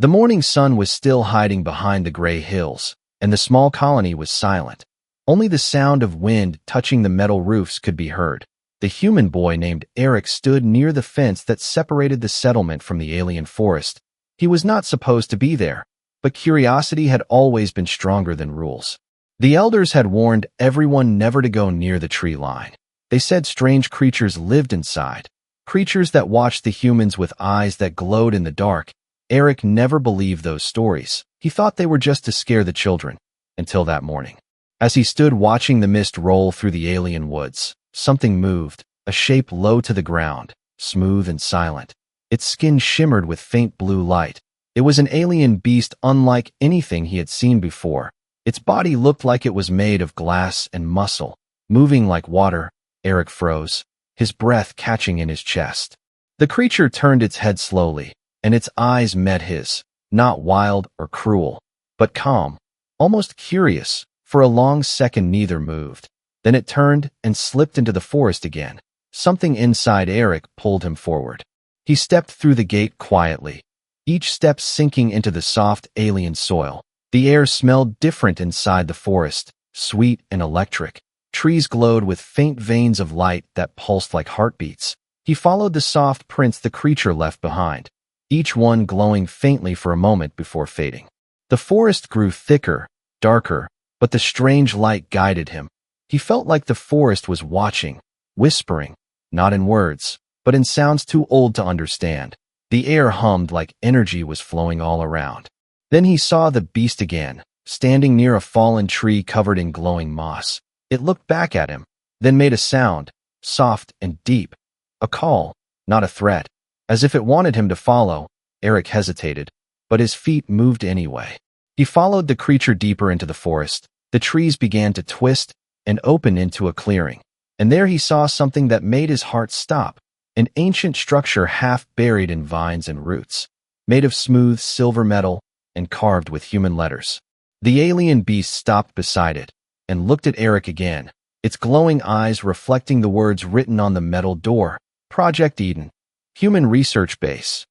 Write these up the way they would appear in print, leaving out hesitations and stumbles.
The morning sun was still hiding behind the gray hills, and the small colony was silent. Only the sound of wind touching the metal roofs could be heard. The human boy named Eric stood near the fence that separated the settlement from the alien forest. He was not supposed to be there, but curiosity had always been stronger than rules. The elders had warned everyone never to go near the tree line. They said strange creatures lived inside, creatures that watched the humans with eyes that glowed in the dark. Eric never believed those stories. He thought they were just to scare the children, until that morning. As he stood watching the mist roll through the alien woods, something moved, a shape low to the ground, smooth and silent. Its skin shimmered with faint blue light. It was an alien beast unlike anything he had seen before. Its body looked like it was made of glass and muscle, moving like water. Eric froze, his breath catching in his chest. The creature turned its head slowly, and its eyes met his, not wild or cruel, but calm, almost curious. For a long second neither moved. Then it turned and slipped into the forest again. Something inside Eric pulled him forward. He stepped through the gate quietly, each step sinking into the soft alien soil. The air smelled different inside the forest, sweet and electric. Trees glowed with faint veins of light that pulsed like heartbeats. He followed the soft prints the creature left behind, each one glowing faintly for a moment before fading. The forest grew thicker, darker, but the strange light guided him. He felt like the forest was watching, whispering, not in words, but in sounds too old to understand. The air hummed like energy was flowing all around. Then he saw the beast again, standing near a fallen tree covered in glowing moss. It looked back at him, then made a sound, soft and deep. A call, not a threat. As if it wanted him to follow, Eric hesitated, but his feet moved anyway. He followed the creature deeper into the forest. The trees began to twist and open into a clearing, and there he saw something that made his heart stop. An ancient structure half buried in vines and roots, made of smooth silver metal and carved with human letters. The alien beast stopped beside it and looked at Eric again, its glowing eyes reflecting the words written on the metal door. Project Eden, Human Research Base.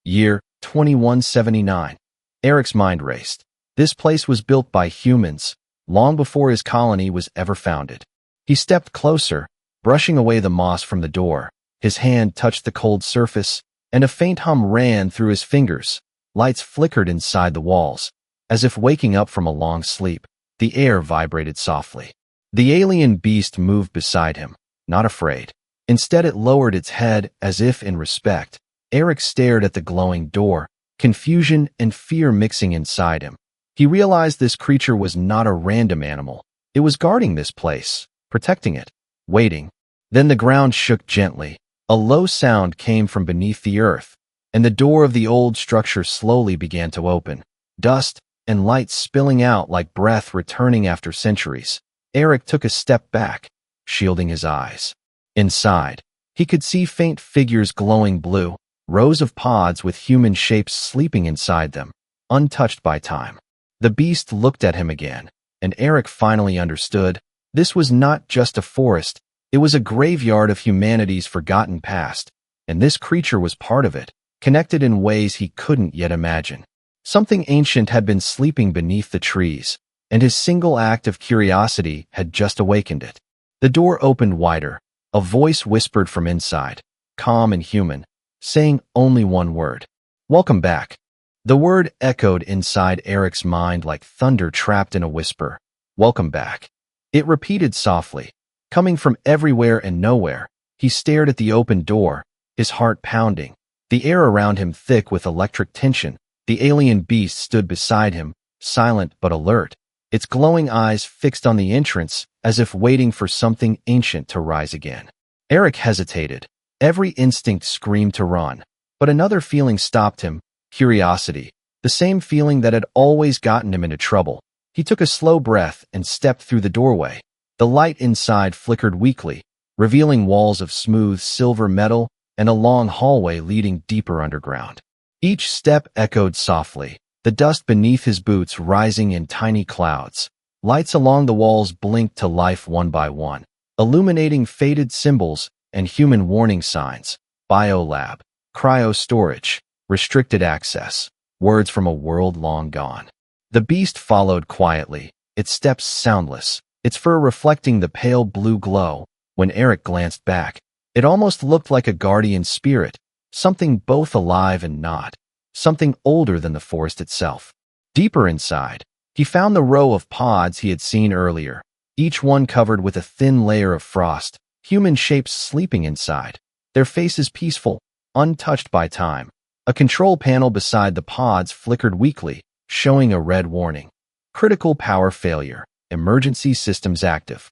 Year 2179. Eric's mind raced. This place was built by humans, long before his colony was ever founded. He stepped closer, brushing away the moss from the door. His hand touched the cold surface, and a faint hum ran through his fingers. Lights flickered inside the walls, as if waking up from a long sleep. The air vibrated softly. The alien beast moved beside him, not afraid. Instead, it lowered its head as if in respect. Eric stared at the glowing door, confusion and fear mixing inside him. He realized this creature was not a random animal. It was guarding this place, protecting it, waiting. Then the ground shook gently. A low sound came from beneath the earth, and the door of the old structure slowly began to open. Dust and light spilling out like breath returning after centuries. Eric took a step back, shielding his eyes. Inside, he could see faint figures glowing blue, rows of pods with human shapes sleeping inside them, untouched by time. The beast looked at him again, and Eric finally understood. This was not just a forest, it was a graveyard of humanity's forgotten past, and this creature was part of it, connected in ways he couldn't yet imagine. Something ancient had been sleeping beneath the trees, and his single act of curiosity had just awakened it. The door opened wider. A voice whispered from inside, calm and human, saying only one word. "Welcome back." The word echoed inside Eric's mind like thunder trapped in a whisper. "Welcome back." It repeated softly, coming from everywhere and nowhere. He stared at the open door, his heart pounding, the air around him thick with electric tension. The alien beast stood beside him, silent but alert, its glowing eyes fixed on the entrance as if waiting for something ancient to rise again. Eric hesitated. Every instinct screamed to run, but another feeling stopped him, curiosity, the same feeling that had always gotten him into trouble. He took a slow breath and stepped through the doorway. The light inside flickered weakly, revealing walls of smooth silver metal and a long hallway leading deeper underground. Each step echoed softly, the dust beneath his boots rising in tiny clouds. Lights along the walls blinked to life one by one, illuminating faded symbols and human warning signs. Biolab, cryo storage, restricted access. words from a world long gone. The beast followed quietly, its steps soundless, its fur reflecting the pale blue glow. When Eric glanced back, it almost looked like a guardian spirit, something both alive and not, something older than the forest itself. Deeper inside, he found the row of pods he had seen earlier, each one covered with a thin layer of frost, human shapes sleeping inside, their faces peaceful, untouched by time. A control panel beside the pods flickered weakly, showing a red warning. Critical power failure. Emergency systems active.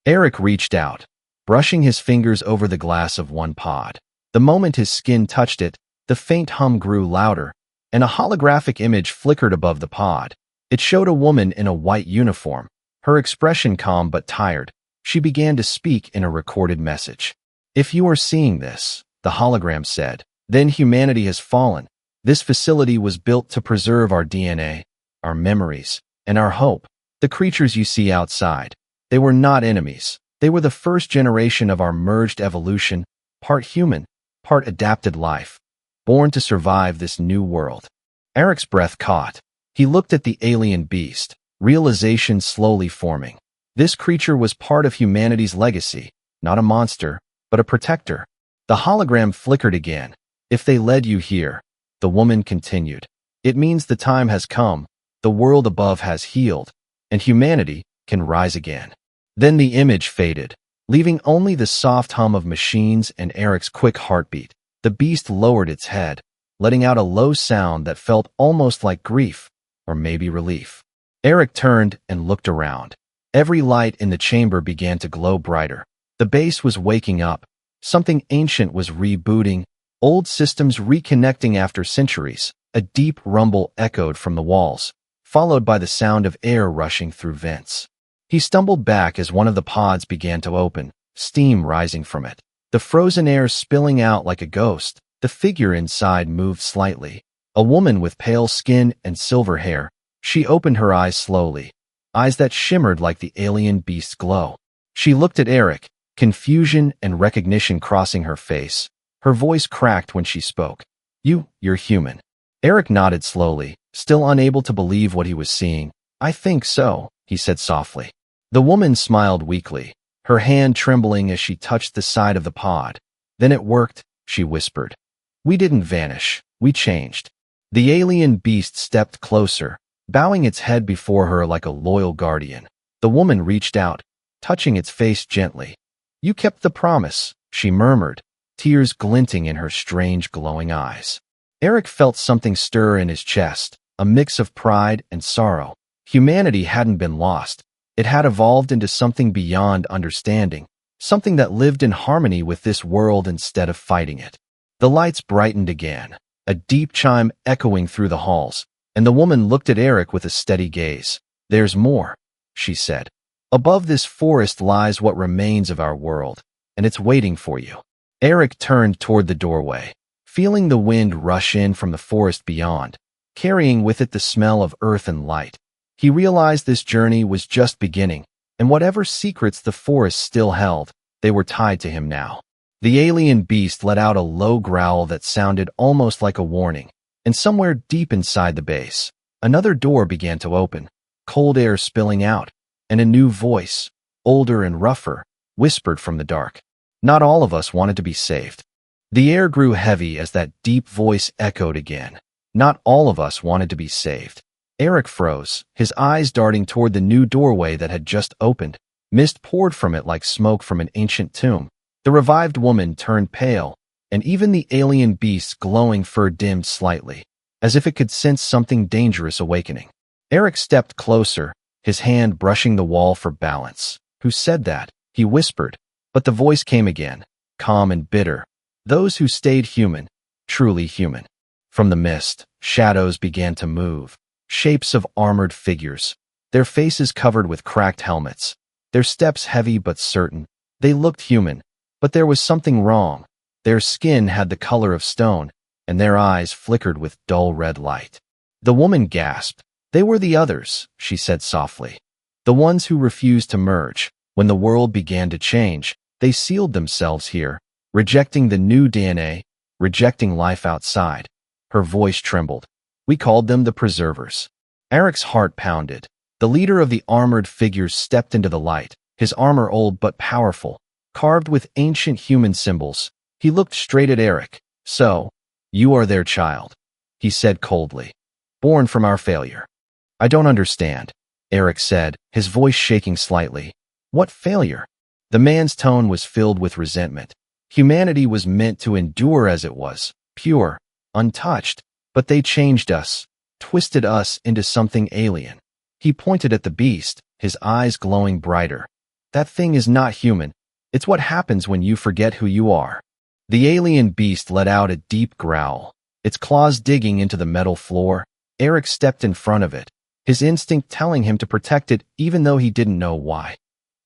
Eric reached out, brushing his fingers over the glass of one pod. The moment his skin touched it, the faint hum grew louder, and a holographic image flickered above the pod. It showed a woman in a white uniform, her expression calm but tired. She began to speak in a recorded message. "If you are seeing this," the hologram said, "then humanity has fallen. This facility was built to preserve our DNA, our memories, and our hope. The creatures you see outside, they were not enemies. They were the first generation of our merged evolution, part human, part adapted life, born to survive this new world." Eric's breath caught. He looked at the alien beast, realization slowly forming. This creature was part of humanity's legacy, not a monster, but a protector. The hologram flickered again. "If they led you here," the woman continued, "it means the time has come, the world above has healed, and humanity can rise again." Then the image faded, leaving only the soft hum of machines and Eric's quick heartbeat. The beast lowered its head, letting out a low sound that felt almost like grief, or maybe relief. Eric turned and looked around. Every light in the chamber began to glow brighter. The base was waking up. Something ancient was rebooting, old systems reconnecting after centuries. A deep rumble echoed from the walls, followed by the sound of air rushing through vents. He stumbled back as one of the pods began to open, steam rising from it, the frozen air spilling out like a ghost. The figure inside moved slightly. A woman with pale skin and silver hair. She opened her eyes slowly, eyes that shimmered like the alien beast's glow. She looked at Eric, confusion and recognition crossing her face. Her voice cracked when she spoke. You're human." Eric nodded slowly, still unable to believe what he was seeing. "I think so," he said softly. The woman smiled weakly, her hand trembling as she touched the side of the pod. "Then it worked," she whispered. "We didn't vanish, we changed." The alien beast stepped closer, bowing its head before her like a loyal guardian. The woman reached out, touching its face gently. "You kept the promise," she murmured, tears glinting in her strange glowing eyes. Eric felt something stir in his chest, a mix of pride and sorrow. Humanity hadn't been lost. It had evolved into something beyond understanding, something that lived in harmony with this world instead of fighting it. The lights brightened again, a deep chime echoing through the halls, and the woman looked at Eric with a steady gaze. "There's more," she said. "Above this forest lies what remains of our world, and it's waiting for you." Eric turned toward the doorway, feeling the wind rush in from the forest beyond, carrying with it the smell of earth and light. He realized this journey was just beginning, and whatever secrets the forest still held, they were tied to him now. The alien beast let out a low growl that sounded almost like a warning, and somewhere deep inside the base, another door began to open, cold air spilling out, and a new voice, older and rougher, whispered from the dark. "Not all of us wanted to be saved." The air grew heavy as that deep voice echoed again. "Not all of us wanted to be saved." Eric froze, his eyes darting toward the new doorway that had just opened. Mist poured from it like smoke from an ancient tomb. The revived woman turned pale, and even the alien beast's glowing fur dimmed slightly, as if it could sense something dangerous awakening. Eric stepped closer, his hand brushing the wall for balance. "Who said that?" he whispered, but the voice came again, calm and bitter. "Those who stayed human, truly human." From the mist, shadows began to move, shapes of armored figures, their faces covered with cracked helmets, their steps heavy but certain. They looked human, but there was something wrong. Their skin had the color of stone, and their eyes flickered with dull red light. The woman gasped. "They were the others," she said softly. "The ones who refused to merge. When the world began to change, they sealed themselves here, rejecting the new DNA, rejecting life outside." Her voice trembled. We called them the Preservers. Eric's heart pounded. The leader of the armored figures stepped into the light, his armor old but powerful, carved with ancient human symbols. He looked straight at Eric. "So, you are their child," he said coldly. "Born from our failure." "I don't understand," Eric said, his voice shaking slightly. "What failure?" The man's tone was filled with resentment. Humanity was meant to endure as it was, pure, untouched, but they changed us, twisted us into something alien. He pointed at the beast, his eyes glowing brighter. "That thing is not human. It's what happens when you forget who you are." The alien beast let out a deep growl, its claws digging into the metal floor. Eric stepped in front of it, his instinct telling him to protect it even though he didn't know why.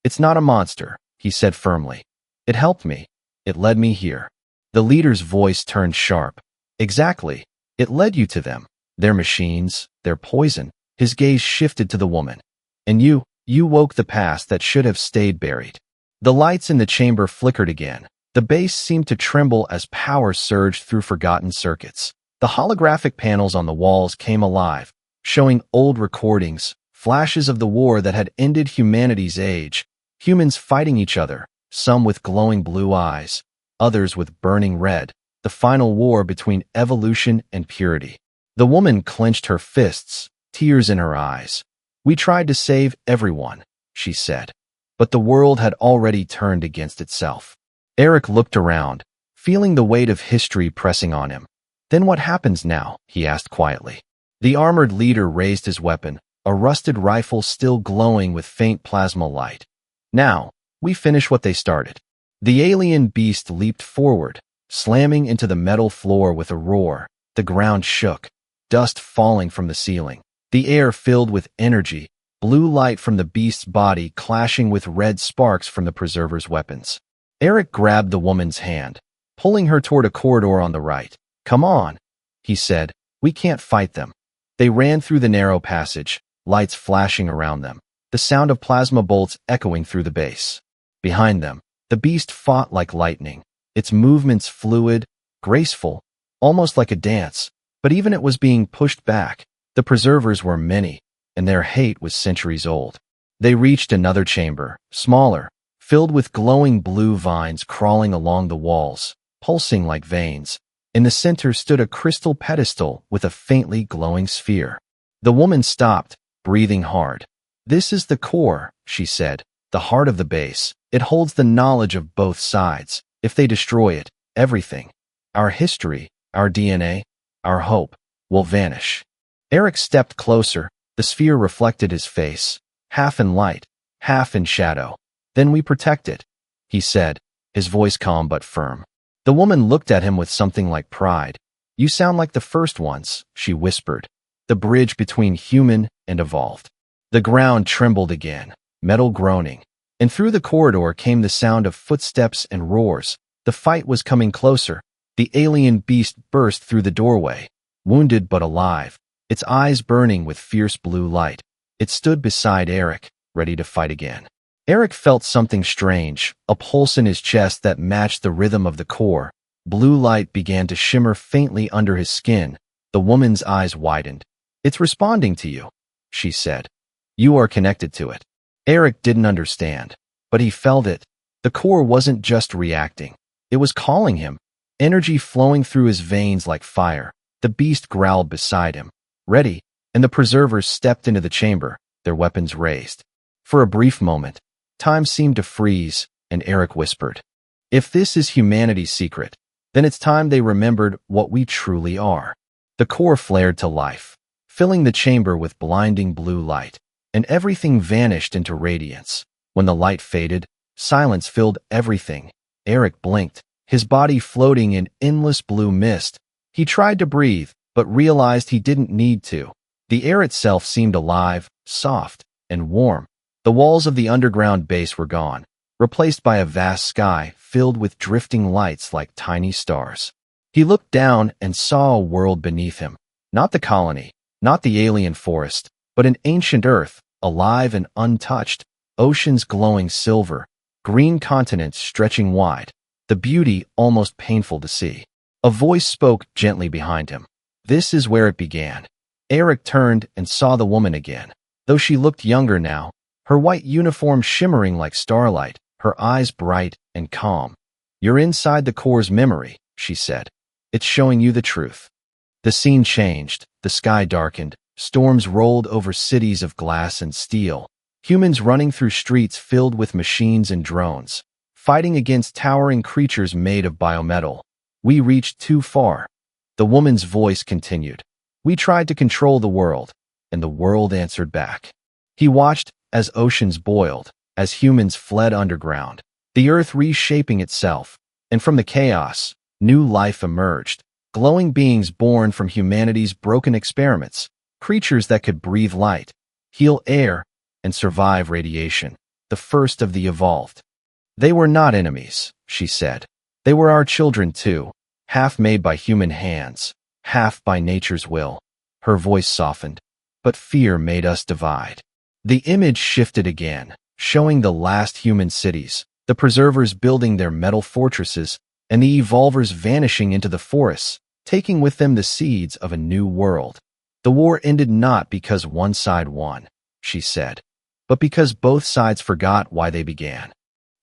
"It's not a monster," he said firmly. "It helped me. It led me here." The leader's voice turned sharp. "Exactly. It led you to them. Their machines, their poison." His gaze shifted to the woman. "And you woke the past that should have stayed buried." The lights in the chamber flickered again. The base seemed to tremble as power surged through forgotten circuits. The holographic panels on the walls came alive, showing old recordings, flashes of the war that had ended humanity's age. Humans fighting each other, some with glowing blue eyes, others with burning red, the final war between evolution and purity. The woman clenched her fists, tears in her eyes. "We tried to save everyone," she said, "but the world had already turned against itself." Eric looked around, feeling the weight of history pressing on him. "Then what happens now?" he asked quietly. The armored leader raised his weapon, a rusted rifle still glowing with faint plasma light. "Now, we finish what they started." The alien beast leaped forward, slamming into the metal floor with a roar. The ground shook, dust falling from the ceiling. The air filled with energy, blue light from the beast's body clashing with red sparks from the Preserver's weapons. Eric grabbed the woman's hand, pulling her toward a corridor on the right. "Come on," he said. "We can't fight them." They ran through the narrow passage, lights flashing around them, the sound of plasma bolts echoing through the base. Behind them, the beast fought like lightning, its movements fluid, graceful, almost like a dance, but even it was being pushed back. The Preservers were many, and their hate was centuries old. They reached another chamber, smaller, filled with glowing blue vines crawling along the walls, pulsing like veins. In the center stood a crystal pedestal with a faintly glowing sphere. The woman stopped, breathing hard. "This is the core," she said, "the heart of the base. It holds the knowledge of both sides. If they destroy it, everything, our history, our DNA, our hope, will vanish." Eric stepped closer. The sphere reflected his face, half in light, half in shadow. "Then we protect it," he said, his voice calm but firm. The woman looked at him with something like pride. "You sound like the first ones," she whispered, "the bridge between human and evolved." The ground trembled again, metal groaning, and through the corridor came the sound of footsteps and roars. The fight was coming closer. The alien beast burst through the doorway, wounded but alive, its eyes burning with fierce blue light. It stood beside Eric, ready to fight again. Eric felt something strange, a pulse in his chest that matched the rhythm of the core. Blue light began to shimmer faintly under his skin. The woman's eyes widened. "It's responding to you," she said. "You are connected to it." Eric didn't understand, but he felt it. The core wasn't just reacting. It was calling him, energy flowing through his veins like fire. The beast growled beside him. "Ready," and the Preservers stepped into the chamber, their weapons raised. For a brief moment, time seemed to freeze, and Eric whispered, "If this is humanity's secret, then it's time they remembered what we truly are." The core flared to life, filling the chamber with blinding blue light, and everything vanished into radiance. When the light faded, silence filled everything. Eric blinked, his body floating in endless blue mist. He tried to breathe, but realized he didn't need to. The air itself seemed alive, soft, and warm. The walls of the underground base were gone, replaced by a vast sky filled with drifting lights like tiny stars. He looked down and saw a world beneath him. Not the colony, not the alien forest, but an ancient earth, alive and untouched, oceans glowing silver, green continents stretching wide, the beauty almost painful to see. A voice spoke gently behind him. This is where it began. Eric turned and saw the woman again. Though she looked younger now, her white uniform shimmering like starlight, her eyes bright and calm. "You're inside the core's memory," she said. "It's showing you the truth." The scene changed. The sky darkened. Storms rolled over cities of glass and steel. Humans running through streets filled with machines and drones, fighting against towering creatures made of biometal. "We reached too far." The woman's voice continued. "We tried to control the world, and the world answered back." He watched as oceans boiled, as humans fled underground, the earth reshaping itself, and from the chaos, new life emerged, glowing beings born from humanity's broken experiments, creatures that could breathe light, heal air, and survive radiation, the first of the evolved. "They were not enemies," she said. "They were our children too, half made by human hands, half by nature's will." Her voice softened, "But fear made us divide." The image shifted again, showing the last human cities, the preservers building their metal fortresses, and the evolvers vanishing into the forests, taking with them the seeds of a new world. "The war ended not because one side won," she said, "but because both sides forgot why they began."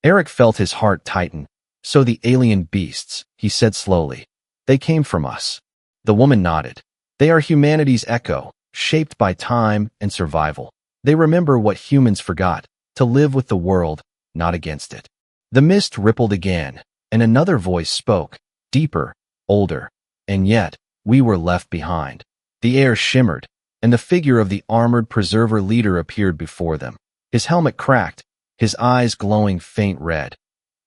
Eric felt his heart tighten. "So the alien beasts," he said slowly, "they came from us." The woman nodded. "They are humanity's echo, shaped by time and survival. They remember what humans forgot, to live with the world, not against it." The mist rippled again, and another voice spoke, deeper, older. "And yet, we were left behind." The air shimmered, and the figure of the armored preserver leader appeared before them. His helmet cracked, his eyes glowing faint red.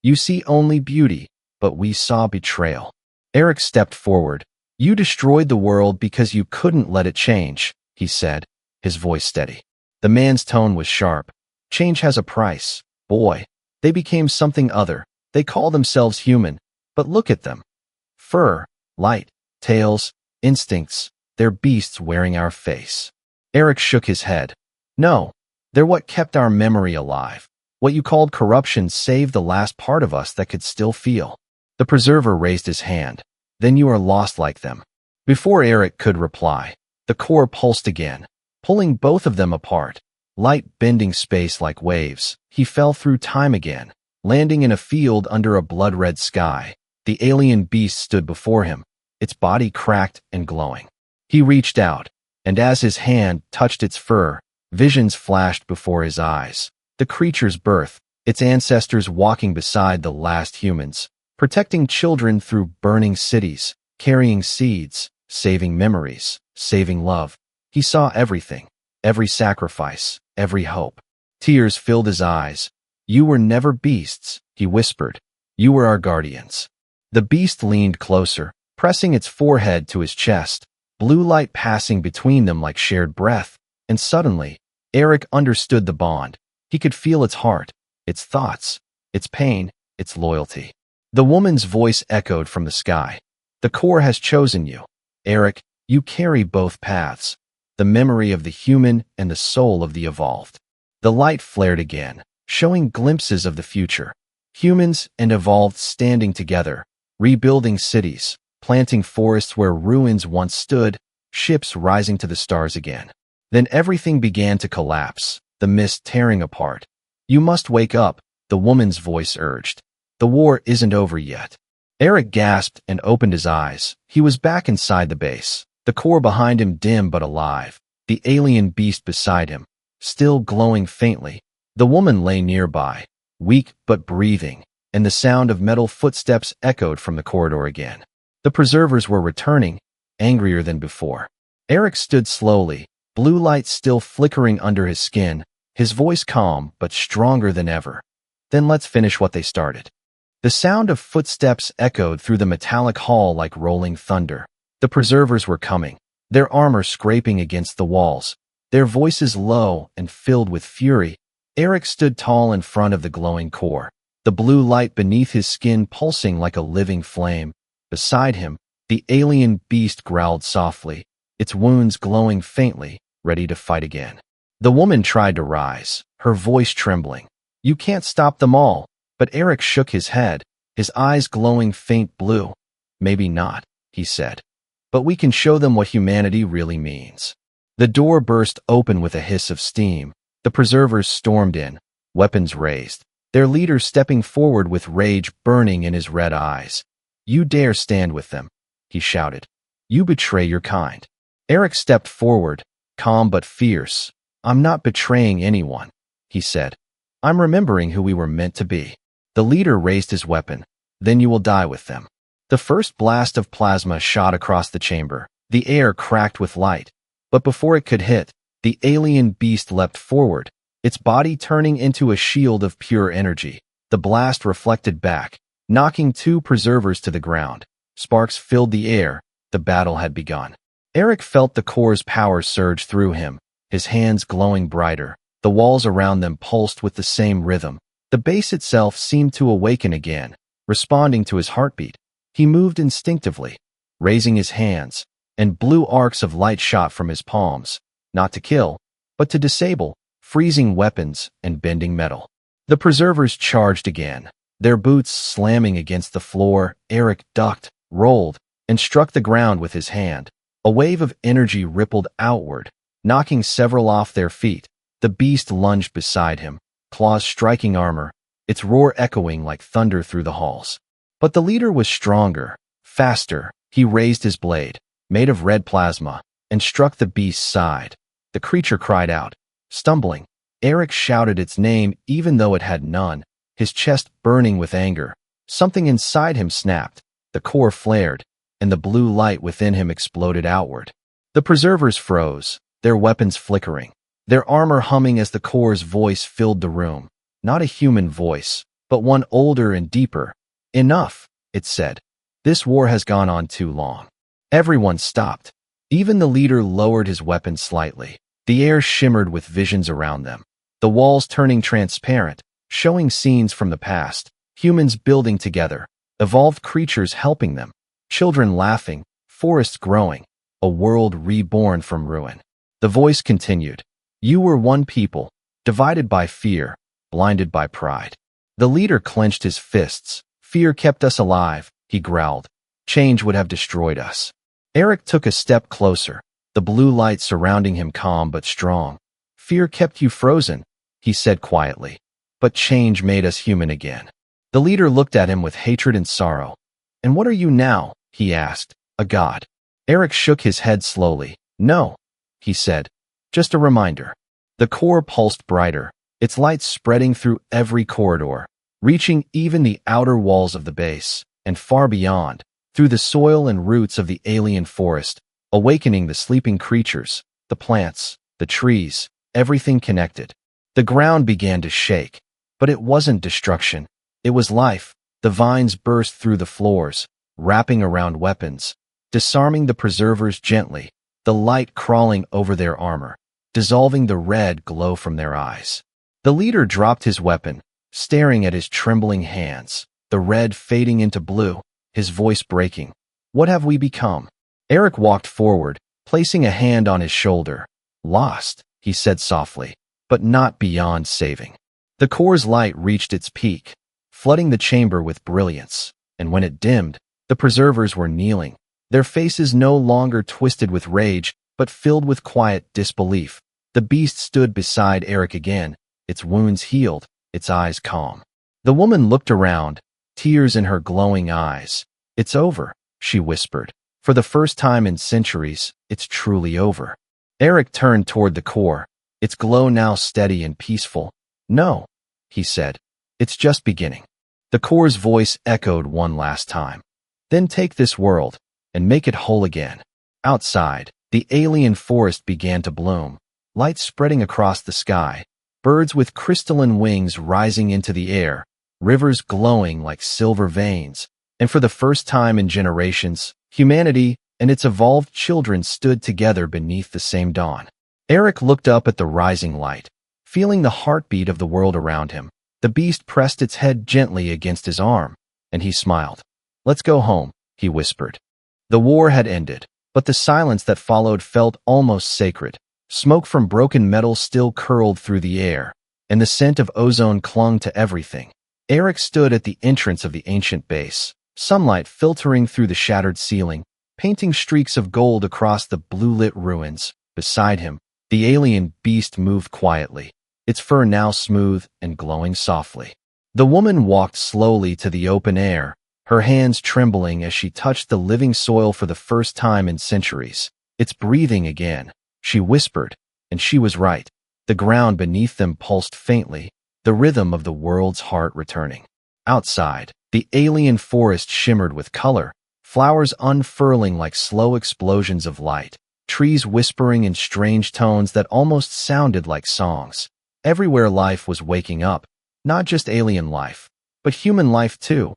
"You see only beauty, but we saw betrayal." Eric stepped forward. "You destroyed the world because you couldn't let it change," he said, his voice steady. The man's tone was sharp. "Change has a price, boy. They became something other. They call themselves human, but look at them. Fur, light, tails, instincts. They're beasts wearing our face." Eric shook his head. "No, they're what kept our memory alive. What you called corruption saved the last part of us that could still feel." The preserver raised his hand. "Then you are lost like them." Before Eric could reply, the core pulsed again, pulling both of them apart. Light bending space like waves, he fell through time again, landing in a field under a blood-red sky. The alien beast stood before him, its body cracked and glowing. He reached out, and as his hand touched its fur, visions flashed before his eyes. The creature's birth, its ancestors walking beside the last humans, protecting children through burning cities, carrying seeds, saving memories, saving love. He saw everything, every sacrifice, every hope. Tears filled his eyes. "You were never beasts," he whispered. "You were our guardians." The beast leaned closer, pressing its forehead to his chest, blue light passing between them like shared breath, and suddenly, Eric understood the bond. He could feel its heart, its thoughts, its pain, its loyalty. The woman's voice echoed from the sky. "The core has chosen you. Eric, you carry both paths, the memory of the human and the soul of the evolved." The light flared again, showing glimpses of the future. Humans and evolved standing together, rebuilding cities, planting forests where ruins once stood, ships rising to the stars again. Then everything began to collapse, the mist tearing apart. "You must wake up," the woman's voice urged. "The war isn't over yet." Eric gasped and opened his eyes. He was back inside the base, the core behind him dim but alive, the alien beast beside him, still glowing faintly. The woman lay nearby, weak but breathing, and the sound of metal footsteps echoed from the corridor again. The preservers were returning, angrier than before. Eric stood slowly, blue light still flickering under his skin, his voice calm but stronger than ever. "Then let's finish what they started." The sound of footsteps echoed through the metallic hall like rolling thunder. The preservers were coming, their armor scraping against the walls, their voices low and filled with fury. Eric stood tall in front of the glowing core, the blue light beneath his skin pulsing like a living flame. Beside him, the alien beast growled softly, its wounds glowing faintly, ready to fight again. The woman tried to rise, her voice trembling. "You can't stop them all." But Eric shook his head, his eyes glowing faint blue. "Maybe not," he said. but we can show them what humanity really means. The door burst open with a hiss of steam. The preservers stormed in, weapons raised, their leader stepping forward with rage burning in his red eyes. "You dare stand with them," he shouted. "You betray your kind." Eric stepped forward, calm but fierce. "I'm not betraying anyone," he said. "I'm remembering who we were meant to be." The leader raised his weapon. "Then you will die with them." The first blast of plasma shot across the chamber. The air cracked with light. But before it could hit, the alien beast leapt forward, its body turning into a shield of pure energy. The blast reflected back, knocking two preservers to the ground. Sparks filled the air. The battle had begun. Eric felt the core's power surge through him, his hands glowing brighter. The walls around them pulsed with the same rhythm. The base itself seemed to awaken again, responding to his heartbeat. He moved instinctively, raising his hands, and blue arcs of light shot from his palms, not to kill, but to disable, freezing weapons and bending metal. The preservers charged again, their boots slamming against the floor. Eric ducked, rolled, and struck the ground with his hand. A wave of energy rippled outward, knocking several off their feet. The beast lunged beside him, claws striking armor, its roar echoing like thunder through the halls. But the leader was stronger, faster. He raised his blade, made of red plasma, and struck the beast's side. The creature cried out, stumbling. Eric shouted its name even though it had none, his chest burning with anger. Something inside him snapped, the core flared, and the blue light within him exploded outward. The preservers froze, their weapons flickering, their armor humming as the core's voice filled the room. Not a human voice, but one older and deeper. "Enough," it said. "This war has gone on too long." Everyone stopped. Even the leader lowered his weapon slightly. The air shimmered with visions around them, the walls turning transparent, showing scenes from the past, humans building together, evolved creatures helping them, children laughing, forests growing, a world reborn from ruin. The voice continued. "You were one people, divided by fear, blinded by pride." The leader clenched his fists. "Fear kept us alive," he growled. "Change would have destroyed us." Eric took a step closer, the blue light surrounding him calm but strong. "Fear kept you frozen," he said quietly. "But change made us human again." The leader looked at him with hatred and sorrow. "And what are you now?" he asked. "A god?" Eric shook his head slowly. "No," he said. "Just a reminder." The core pulsed brighter, its light spreading through every corridor, reaching even the outer walls of the base, and far beyond, through the soil and roots of the alien forest, awakening the sleeping creatures, the plants, the trees, everything connected. The ground began to shake, but it wasn't destruction. It was life. The vines burst through the floors, wrapping around weapons, disarming the preservers gently, the light crawling over their armor, dissolving the red glow from their eyes. The leader dropped his weapon, staring at his trembling hands, the red fading into blue, his voice breaking. "What have we become?" Eric walked forward, placing a hand on his shoulder. "Lost," he said softly, "but not beyond saving." The core's light reached its peak, flooding the chamber with brilliance, and when it dimmed, the preservers were kneeling, their faces no longer twisted with rage, but filled with quiet disbelief. The beast stood beside Eric again, its wounds healed, its eyes calm. The woman looked around, tears in her glowing eyes. "It's over," she whispered. "For the first time in centuries, it's truly over." Eric turned toward the core, its glow now steady and peaceful. "No," he said. "It's just beginning." The core's voice echoed one last time. "Then take this world, and make it whole again." Outside, the alien forest began to bloom, light spreading across the sky, birds with crystalline wings rising into the air, rivers glowing like silver veins, and for the first time in generations, humanity and its evolved children stood together beneath the same dawn. Eric looked up at the rising light, feeling the heartbeat of the world around him. The beast pressed its head gently against his arm, and he smiled. "Let's go home," he whispered. The war had ended, but the silence that followed felt almost sacred. Smoke from broken metal still curled through the air, and the scent of ozone clung to everything. Eric stood at the entrance of the ancient base, sunlight filtering through the shattered ceiling, painting streaks of gold across the blue-lit ruins. Beside him, the alien beast moved quietly, its fur now smooth and glowing softly. The woman walked slowly to the open air, her hands trembling as she touched the living soil for the first time in centuries. "It's breathing again," she whispered, and she was right. The ground beneath them pulsed faintly, the rhythm of the world's heart returning. Outside, the alien forest shimmered with color, flowers unfurling like slow explosions of light, trees whispering in strange tones that almost sounded like songs. Everywhere life was waking up, not just alien life, but human life too.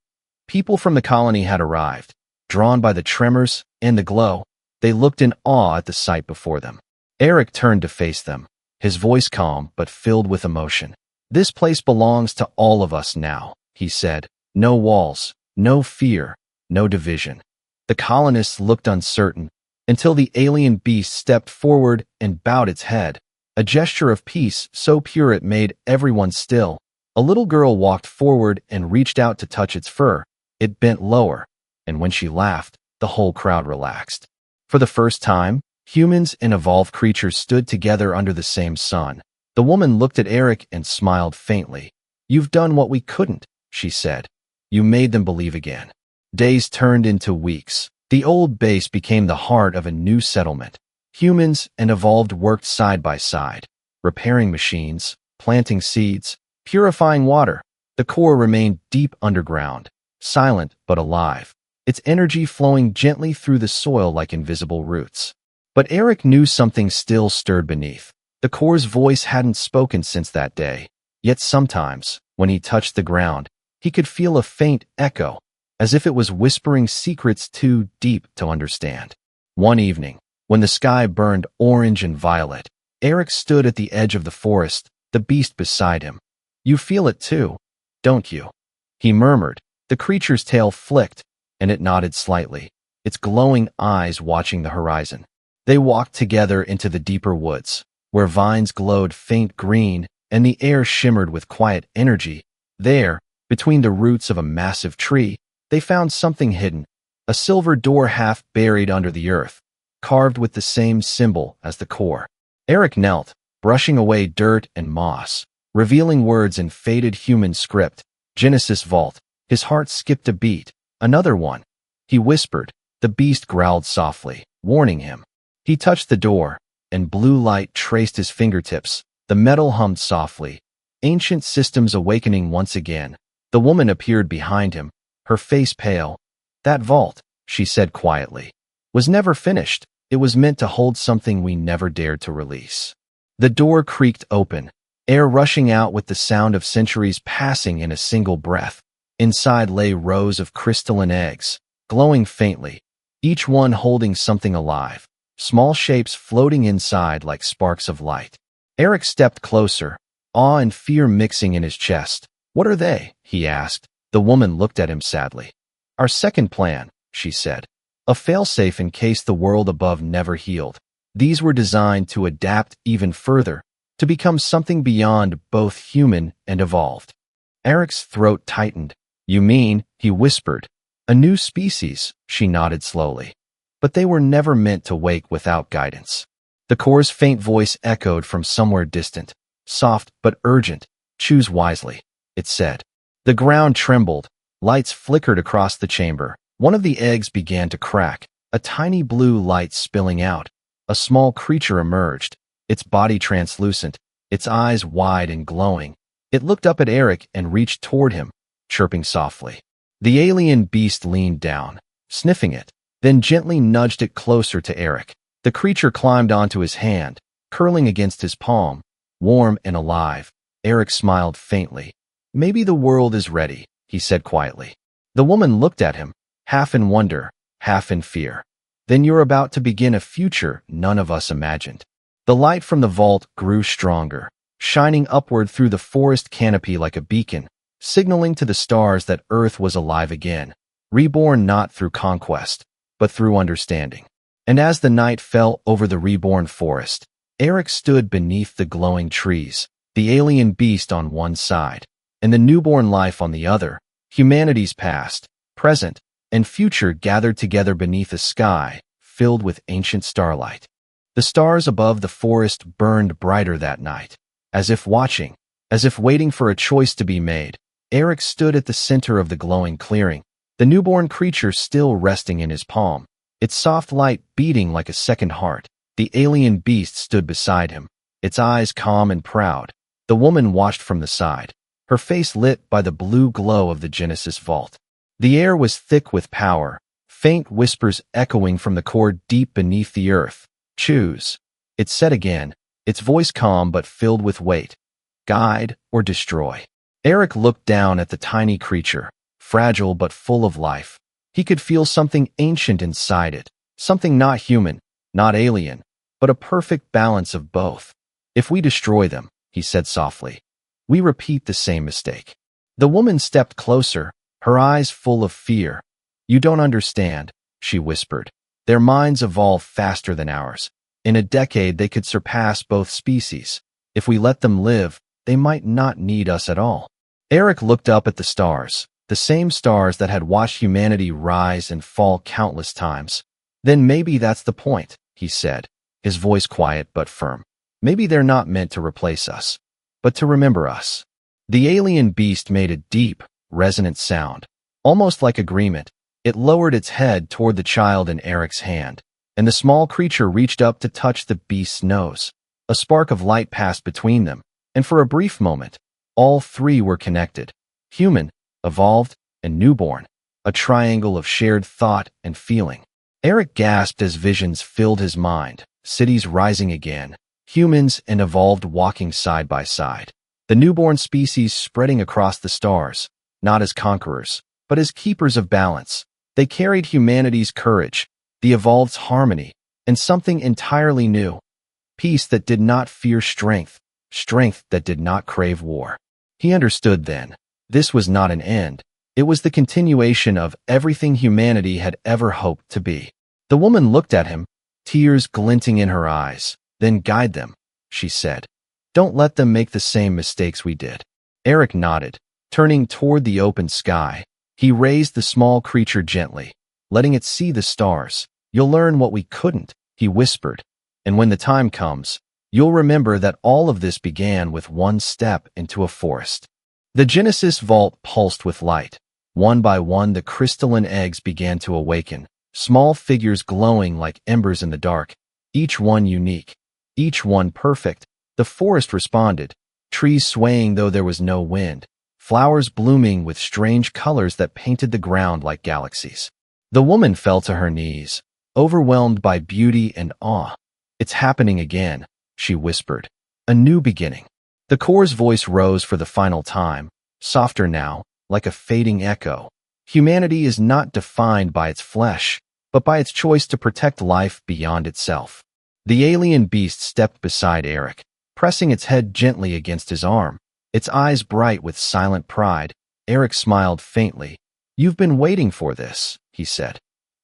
People from the colony had arrived, drawn by the tremors and the glow. They looked in awe at the sight before them. Eric turned to face them, his voice calm but filled with emotion. "This place belongs to all of us now," he said. "No walls, no fear, no division." The colonists looked uncertain, until the alien beast stepped forward and bowed its head, a gesture of peace so pure it made everyone still. A little girl walked forward and reached out to touch its fur. It bent lower, and when she laughed, the whole crowd relaxed. For the first time, humans and evolved creatures stood together under the same sun. The woman looked at Eric and smiled faintly. "You've done what we couldn't," she said. "You made them believe again." Days turned into weeks. The old base became the heart of a new settlement. Humans and evolved worked side by side, repairing machines, planting seeds, purifying water. The core remained deep underground, silent but alive, its energy flowing gently through the soil like invisible roots. But Eric knew something still stirred beneath. The core's voice hadn't spoken since that day, yet sometimes, when he touched the ground, he could feel a faint echo, as if it was whispering secrets too deep to understand. One evening, when the sky burned orange and violet, Eric stood at the edge of the forest, the beast beside him. "You feel it too, don't you?" he murmured. The creature's tail flicked, and it nodded slightly, its glowing eyes watching the horizon. They walked together into the deeper woods, where vines glowed faint green and the air shimmered with quiet energy. There, between the roots of a massive tree, they found something hidden, a silver door half buried under the earth, carved with the same symbol as the core. Eric knelt, brushing away dirt and moss, revealing words in faded human script. "Genesis Vault." His heart skipped a beat. "Another one," he whispered. The beast growled softly, warning him. He touched the door, and blue light traced his fingertips. The metal hummed softly, ancient systems awakening once again. The woman appeared behind him, her face pale. "That vault," she said quietly, "was never finished. It was meant to hold something we never dared to release." The door creaked open, air rushing out with the sound of centuries passing in a single breath. Inside lay rows of crystalline eggs, glowing faintly, each one holding something alive, small shapes floating inside like sparks of light. Eric stepped closer, awe and fear mixing in his chest. "What are they?" he asked. The woman looked at him sadly. "Our second plan," she said. "A failsafe in case the world above never healed. These were designed to adapt even further, to become something beyond both human and evolved." Eric's throat tightened. "You mean," he whispered, "a new species?" She nodded slowly. "But they were never meant to wake without guidance." The core's faint voice echoed from somewhere distant, soft but urgent. "Choose wisely," it said. The ground trembled, lights flickered across the chamber. One of the eggs began to crack, a tiny blue light spilling out. A small creature emerged, its body translucent, its eyes wide and glowing. It looked up at Eric and reached toward him, chirping softly. The alien beast leaned down, sniffing it, then gently nudged it closer to Eric. The creature climbed onto his hand, curling against his palm, warm and alive. Eric smiled faintly. "Maybe the world is ready," he said quietly. The woman looked at him, half in wonder, half in fear. "Then you're about to begin a future none of us imagined." The light from the vault grew stronger, shining upward through the forest canopy like a beacon, signaling to the stars that Earth was alive again, reborn not through conquest, but through understanding. And as the night fell over the reborn forest, Eric stood beneath the glowing trees, the alien beast on one side, and the newborn life on the other, humanity's past, present, and future gathered together beneath a sky filled with ancient starlight. The stars above the forest burned brighter that night, as if watching, as if waiting for a choice to be made. Eric stood at the center of the glowing clearing, the newborn creature still resting in his palm, its soft light beating like a second heart. The alien beast stood beside him, its eyes calm and proud. The woman watched from the side, her face lit by the blue glow of the Genesis vault. The air was thick with power, faint whispers echoing from the core deep beneath the earth. Choose. It said again, its voice calm but filled with weight. Guide or destroy. Eric looked down at the tiny creature, fragile but full of life. He could feel something ancient inside it, something not human, not alien, but a perfect balance of both. If we destroy them, he said softly, we repeat the same mistake. The woman stepped closer, her eyes full of fear. You don't understand, she whispered. Their minds evolve faster than ours. In a decade, they could surpass both species. If we let them live, they might not need us at all. Eric looked up at the stars, the same stars that had watched humanity rise and fall countless times. Then maybe that's the point, he said, his voice quiet but firm. Maybe they're not meant to replace us, but to remember us. The alien beast made a deep, resonant sound, almost like agreement. It lowered its head toward the child in Eric's hand, and the small creature reached up to touch the beast's nose. A spark of light passed between them, and for a brief moment, all three were connected. Human, evolved, and newborn, a triangle of shared thought and feeling. Eric gasped as visions filled his mind, cities rising again, humans and evolved walking side by side. The newborn species spreading across the stars, not as conquerors, but as keepers of balance. They carried humanity's courage, the evolved's harmony, and something entirely new. Peace that did not fear strength, strength that did not crave war. He understood then. This was not an end. It was the continuation of everything humanity had ever hoped to be. The woman looked at him, tears glinting in her eyes. Then guide them, she said. Don't let them make the same mistakes we did. Eric nodded, turning toward the open sky. He raised the small creature gently, letting it see the stars. You'll learn what we couldn't, he whispered. And when the time comes, you'll remember that all of this began with one step into a forest. The Genesis vault pulsed with light. One by one, the crystalline eggs began to awaken, small figures glowing like embers in the dark, each one unique, each one perfect. The forest responded, trees swaying though there was no wind, flowers blooming with strange colors that painted the ground like galaxies. The woman fell to her knees, overwhelmed by beauty and awe. It's happening again, she whispered. A new beginning. The core's voice rose for the final time, softer now, like a fading echo. Humanity is not defined by its flesh, but by its choice to protect life beyond itself. The alien beast stepped beside Eric, pressing its head gently against his arm, its eyes bright with silent pride. Eric smiled faintly. You've been waiting for this, he said.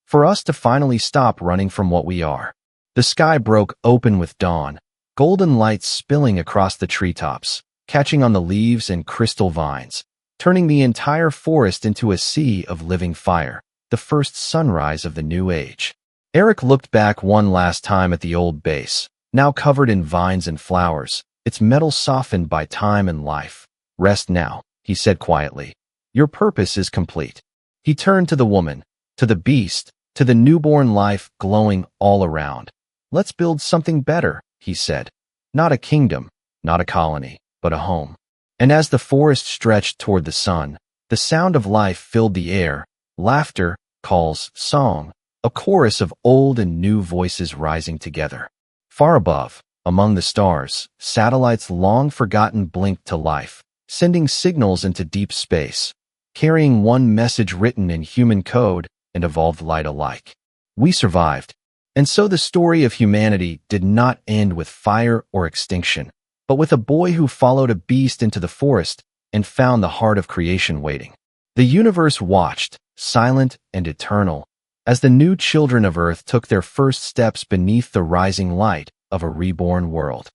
For us to finally stop running from what we are. The sky broke open with dawn, golden lights spilling across the treetops, catching on the leaves and crystal vines, turning the entire forest into a sea of living fire, the first sunrise of the new age. Eric looked back one last time at the old base, now covered in vines and flowers, its metal softened by time and life. Rest now, he said quietly. Your purpose is complete. He turned to the woman, to the beast, to the newborn life glowing all around. Let's build something better, he said. Not a kingdom, not a colony, but a home. And as the forest stretched toward the sun, the sound of life filled the air, laughter, calls, song, a chorus of old and new voices rising together. Far above, among the stars, satellites long forgotten blinked to life, sending signals into deep space, carrying one message written in human code and evolved light alike. We survived. And so the story of humanity did not end with fire or extinction, but with a boy who followed a beast into the forest and found the heart of creation waiting. The universe watched, silent and eternal, as the new children of Earth took their first steps beneath the rising light of a reborn world.